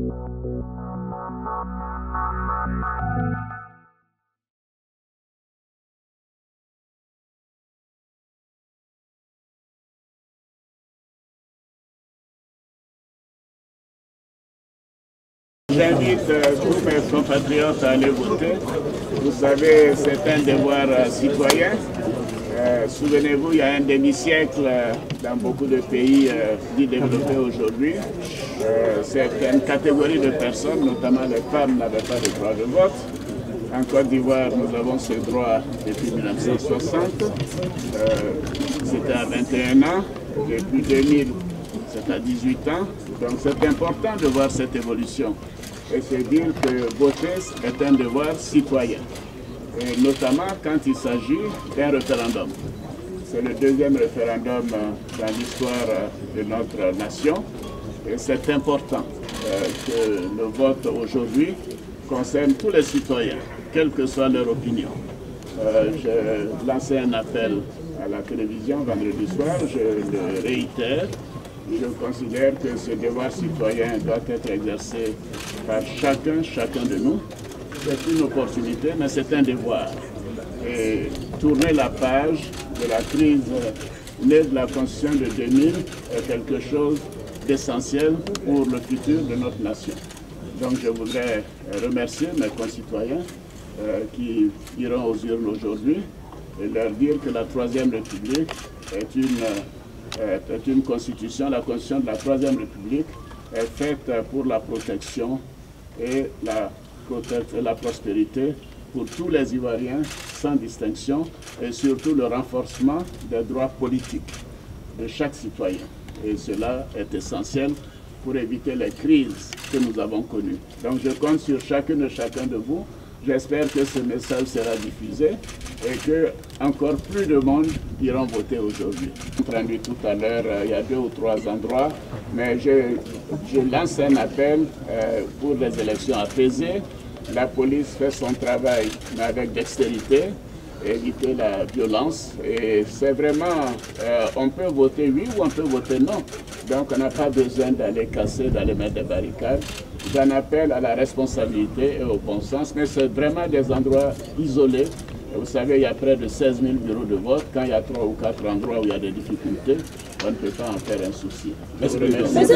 J'invite tous mes compatriotes à aller voter. Vous savez, c'est un devoir citoyen. Souvenez-vous, il y a un demi-siècle, dans beaucoup de pays dits développés aujourd'hui, certaines catégories de personnes, notamment les femmes, n'avaient pas de droit de vote. En Côte d'Ivoire, nous avons ce droit depuis 1960. C'était à 21 ans. Depuis 2000, c'est à 18 ans. Donc c'est important de voir cette évolution. Et c'est dire que voter est un devoir citoyen. Et notamment quand il s'agit d'un référendum. C'est le deuxième référendum dans l'histoire de notre nation. Et c'est important que le vote aujourd'hui concerne tous les citoyens, quelle que soit leur opinion. J'ai lancé un appel à la télévision vendredi soir, je le réitère. Je considère que ce devoir citoyen doit être exercé par chacun de nous. C'est une opportunité, mais c'est un devoir. Et tourner la page de la crise née de la Constitution de 2000 est quelque chose d'essentiel pour le futur de notre nation. Donc je voudrais remercier mes concitoyens qui iront aux urnes aujourd'hui et leur dire que la Troisième République est une constitution, la constitution de la Troisième République est faite pour la protection et la prospérité pour tous les Ivoiriens sans distinction et surtout le renforcement des droits politiques de chaque citoyen. Et cela est essentiel pour éviter les crises que nous avons connues. Donc je compte sur chacune et chacun de vous. J'espère que ce message sera diffusé et que encore plus de monde iront voter aujourd'hui. Entendu tout à l'heure, il y a 2 ou 3 endroits, mais je lance un appel pour les élections apaisées. La police fait son travail, mais avec dextérité, éviter la violence. Et c'est vraiment, on peut voter oui ou on peut voter non. Donc on n'a pas besoin d'aller casser, d'aller mettre des barricades. J'en appelle à la responsabilité et au bon sens, mais c'est vraiment des endroits isolés. Vous savez, il y a près de 16 000 bureaux de vote. Quand il y a 3 ou 4 endroits où il y a des difficultés, on ne peut pas en faire un souci. Merci.